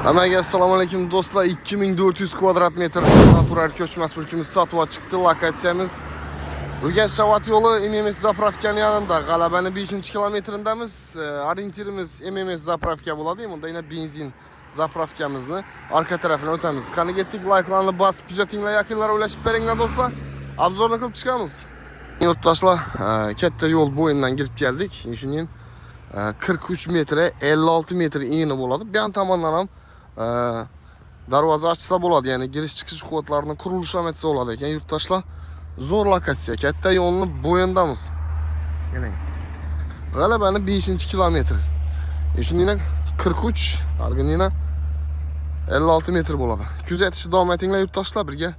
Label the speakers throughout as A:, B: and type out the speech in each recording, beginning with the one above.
A: Hammaga assalomu alaykum do'stlar. 2400 kvadrat metr natural ko'chmas mulkimiz sotuvga chiqdi. Lokatsiyamiz Urganch-Shavot yo'li MMS zapravkani yonida. G'alabaning 5-kilometrindamiz. Orientirimiz MMS zapravka bo'ladi. Bunda yana benzin zapravkamizni orqa tarafini o'tamiz. Qani ketdik, likelarni bosib kuzatinglar, yaqinlar ulashib beringlar do'stlar. Obzorni qilib chiqamiz. Yurtdoshlar, katta yo'l bo'yidan kirib keldik. Shuning 43 metr, 56 metr eni bo'ladi. Bu ham tomondan ham darvoza ochsa bo'ladi, ya'ni girish chiqish quvvatlarini qurilish ham etsa bo'ladi ekan. Yurtdoshlar, zo'r lokatsiya, katta yo'lni bo'yindamiz. Yana G'alabaning 5-kilometri. Shuningdek 43, arganina 56 metr bo'ladi. Kuzatishni davom etinglar yurtdoshlar, birga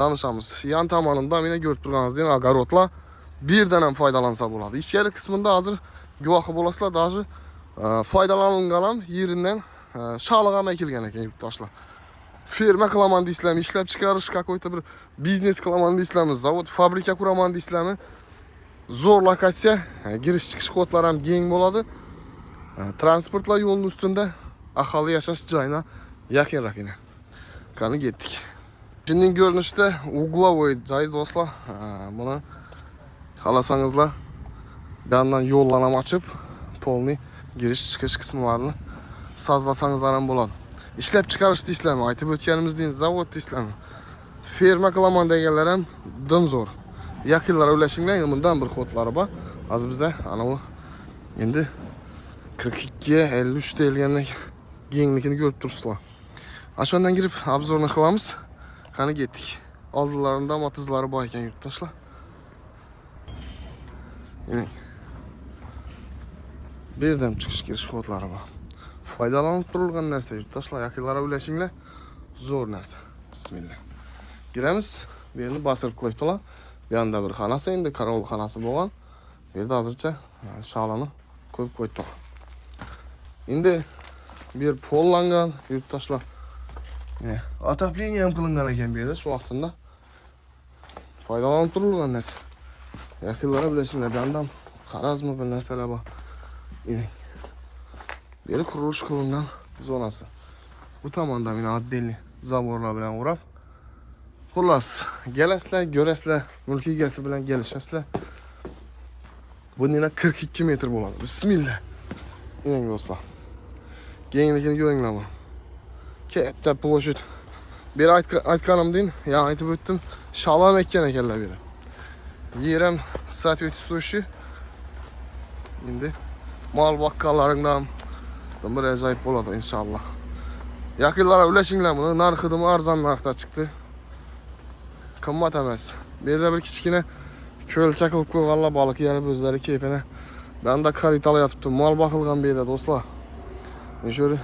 A: danışamiz. Yan tomonida meni ko'rib turganingizdek огородlar birdan ham foydalansa bo'ladi. Ichkari qismida hozir guvohi bo'lasizlar, даже foydalanilgan ham yeridan shog'liq ham ekilgan ekan yurtdoshlar. Ferma qilaman deysizlarmi, ishlab chiqarish какой-то bir biznes qilaman deysizlarmi, zavod, fabrika quraman deysizlarmi? Zo'r lokatsiya, girish chiqish quvvatlari ham keng bo'ladi. Transportlar yo'lning ustida, aholi yashash joyina yaqinroq edi. Qani ketdik. Shundan ko'rinishda uglovoy joy do'stlar. Buni xohlasangizlar yandan yo'llar ham ochib, polniy girish chiqish qismlarini sozlasangizlar ham bo'ladi. Ishlab chiqarish deysizlarmi, aytib o'tganimizdek zavod deysizlarmi, ferma qilaman deganlar ham dim zo'r. Yaqinlar ulashinglar, bundan bir xotlari bor. Hozir biza ana bu endi 42-53 deyilgandan kengligini ko'rib turibsizlar. Ashundan kirib obzorni qilamiz. Qani ketdik. Oldilarida motizlari bor ekan yurtdoshlar. Birdan chiqish kirish xotlari bor. Foydalanib turilgan narsa yurtdoshlar, yaqinlar ulashinglar, zo'r narsa. Bismillah. Giramiz. Bu yerni bosirib qo'yibdilar. Bu yerda bir xonasi, endi qarovul xonasi bo'lgan. Bu yerda hozircha shog'lani qo'yib qo'yibdilar. Endi bu yer pollangan yurtdoshlar. Atapleniya ham qilingan ekan bu yerda shu vaqtida. Foydalanib turilgan narsa. Yaqinlar ulashinglar, bu yerda qarazmi bir narsalar bor. Beri qurilish qilingan zonasi. Bu tomonda meni отдельный zavorlar bilan o'rab. Xullas, kelasizlar, ko'rasizlar, mulk egasi bilan kelishasizlar. Bundan 42 metr bo'ladi. Bismillah. Ening do'stlar. Kengligini ko'ringlar bu. Katta ploshit. Bir aytganimdan, ya aytib o'tdim, shalom ekkan ekanlar beri. Yer ham соответствующий. Endi mol boqqanlaringdan bir ajoyib bo'ladi inshaalloh. Yaqinlar ulashinglar, buni narxi arzon narxda chiqdi. Qimmat emas. Bu yerda bir kichkina ko'lcha qilib qo'yganlar, baliq yarib o'zlari keypini. Banda xaritala yotibdi. Mol boqilgan bu yerda do'stlar. Shöyle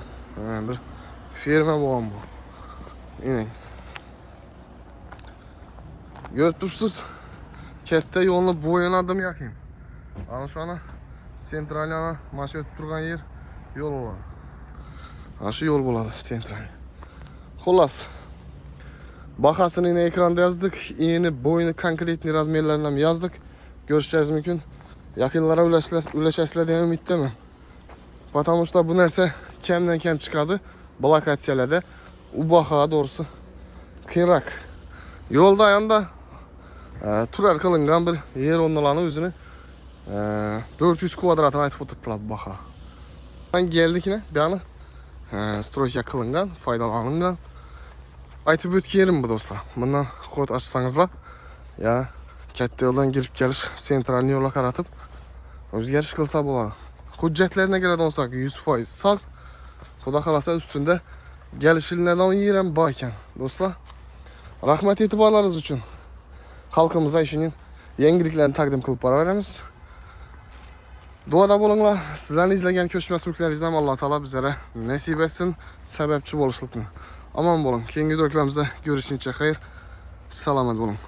A: bir ferma bo'lgan bu. Ening. Ko'rib tursiz, katta yo'lni bo'yinadim yaqin. Ana shu ana sentralni mashina o'tib turgan yer yo'l bo'ladi. Ana shu yo'l bo'ladi sentral. Xullas, bahasini ekranda yozdik, eni, bo'yini, konkretniy razmerlarini ham yozdik. Ko'rishingiz mumkin. Yaqinlara ulashasizlar degan umiddaman. Потому что bu narsa kamdan kam chiqadi. Bu lokatsiyalarda u baho doğrusu qiyinroq. Yo'lda yanda turar qilingan bir yer o'rnalarni o'zini 400 kvadrat aytib o'tibdilar bu baho. Ben geldikine yani stroyka qilingan, foydalanilgan. Aytib o'tganim bu do'stlar. Bundan kod açsanızlar ya katta yo'ldan girib kelish, sentral yo'lga qaratib o'zgarish qilsa bo'ladi. Hujjatlarına keladigan olsak 100% soz. Xudo xolasa ustunda kelishiladigan yer ham bor ekan. Do'stlar, rahmat e'tiborlaringiz uchun. Xalqimizga ishining yangiliklarni taqdim qilib boraveramiz. Duoda bo'linglar. Sizlarni izlagan ko'chmas mulklaringizni ham Alloh taolo bizlarga nasib etsin, sababchi bo'lishlikni. Omon bo'ling. Keyingi videoklarimizda ko'rishguncha xayr. Salomat bo'ling.